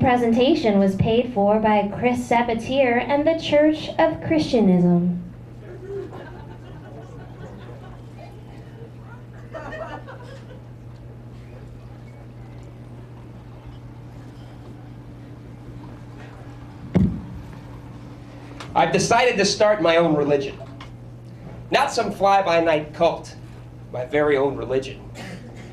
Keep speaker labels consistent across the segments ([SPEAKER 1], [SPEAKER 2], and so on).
[SPEAKER 1] presentation was paid for by Chris Sabatier and the Church of Christianism.
[SPEAKER 2] I've decided to start my own religion. Not some fly-by-night cult, my very own religion.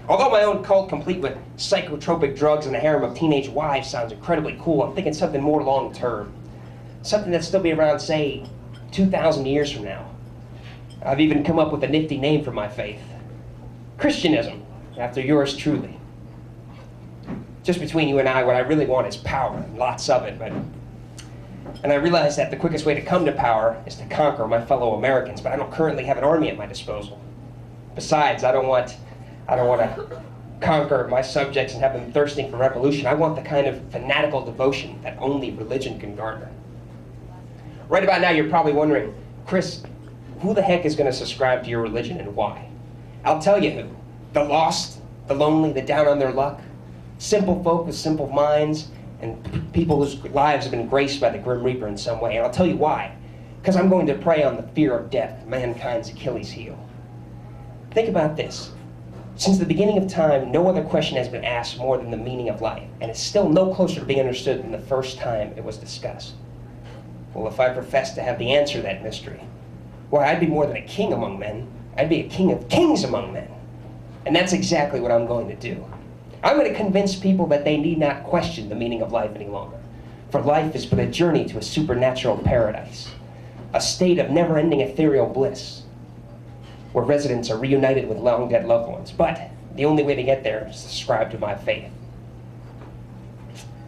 [SPEAKER 2] Although my own cult, complete with psychotropic drugs and a harem of teenage wives, sounds incredibly cool, I'm thinking something more long-term. Something that'll still be around, say, 2,000 years from now. I've even come up with a nifty name for my faith. Christianism, after yours truly. Just between you and I, what I really want is power, and lots of it, and I realize that the quickest way to come to power is to conquer my fellow Americans, but I don't currently have an army at my disposal. Besides, I don't want to conquer my subjects and have them thirsting for revolution. I want the kind of fanatical devotion that only religion can garner. Right about now, you're probably wondering, Chris, who the heck is going to subscribe to your religion and why? I'll tell you who. The lost, the lonely, the down on their luck. Simple folk with simple minds, and people whose lives have been graced by the Grim Reaper in some way. And I'll tell you why. Because I'm going to prey on the fear of death, mankind's Achilles heel. Think about this. Since the beginning of time, no other question has been asked more than the meaning of life, and it's still no closer to being understood than the first time it was discussed. Well, if I professed to have the answer to that mystery, why, I'd be more than a king among men. I'd be a king of kings among men. And that's exactly what I'm going to do. I'm going to convince people that they need not question the meaning of life any longer. For life is but a journey to a supernatural paradise, a state of never-ending ethereal bliss, where residents are reunited with long-dead loved ones. But the only way to get there is to subscribe to my faith.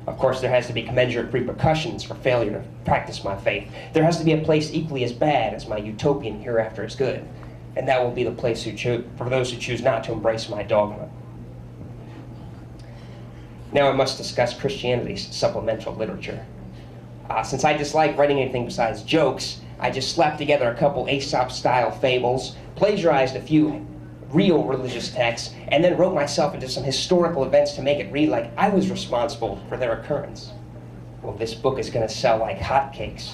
[SPEAKER 2] Of course, there has to be commensurate repercussions for failure to practice my faith. There has to be a place equally as bad as my utopian hereafter is good. And that will be the place for those who choose not to embrace my dogma. Now I must discuss Christianity's supplemental literature. Since I dislike writing anything besides jokes, I just slapped together a couple Aesop-style fables, plagiarized a few real religious texts, and then wrote myself into some historical events to make it read like I was responsible for their occurrence. Well, this book is going to sell like hotcakes.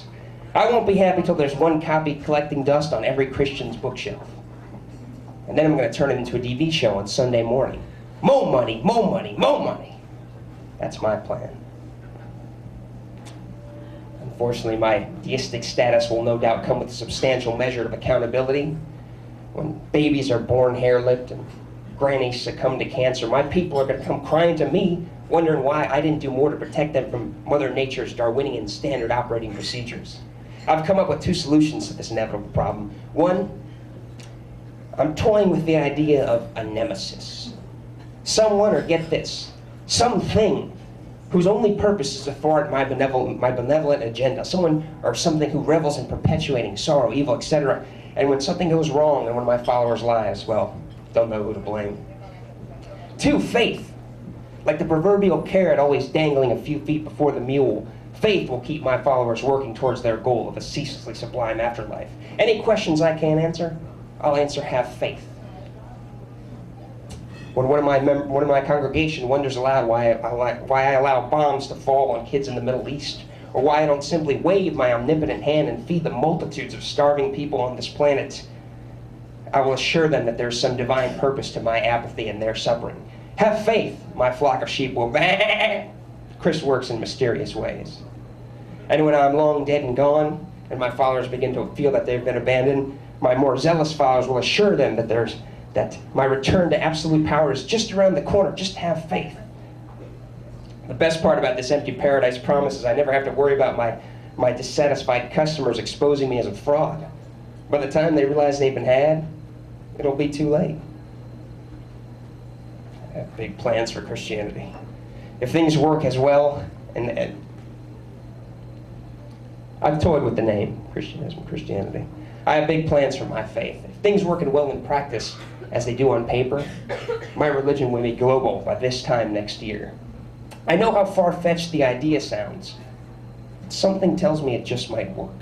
[SPEAKER 2] I won't be happy till there's one copy collecting dust on every Christian's bookshelf. And then I'm going to turn it into a TV show on Sunday morning. More money, more money, more money. That's my plan. Unfortunately, my deistic status will no doubt come with a substantial measure of accountability. When babies are born hair-lipped and grannies succumb to cancer, my people are going to come crying to me, wondering why I didn't do more to protect them from Mother Nature's Darwinian standard operating procedures. I've come up with two solutions to this inevitable problem. One, I'm toying with the idea of a nemesis. Someone, or get this, something whose only purpose is to thwart my benevolent agenda. Someone or something who revels in perpetuating sorrow, evil, etc. And when something goes wrong in one of my followers' lives, well, don't know who to blame. Two, faith. Like the proverbial carrot always dangling a few feet before the mule, faith will keep my followers working towards their goal of a ceaselessly sublime afterlife. Any questions I can't answer, I'll answer have faith. When one of my congregation wonders aloud why I allow bombs to fall on kids in the Middle East, or why I don't simply wave my omnipotent hand and feed the multitudes of starving people on this planet, I will assure them that there's some divine purpose to my apathy and their suffering. Have faith, my flock of sheep will Chris works in mysterious ways. And when I'm long dead and gone, and my followers begin to feel that they've been abandoned, my more zealous followers will assure them that my return to absolute power is just around the corner. Just have faith. The best part about this empty paradise promise is I never have to worry about my dissatisfied customers exposing me as a fraud. By the time they realize they've been had, it'll be too late. I have big plans for Christianity. If things work as well, and I've toyed with the name, Christianity. I have big plans for my faith. If things work well in practice, as they do on paper, my religion will be global by this time next year. I know how far-fetched the idea sounds. Something tells me it just might work.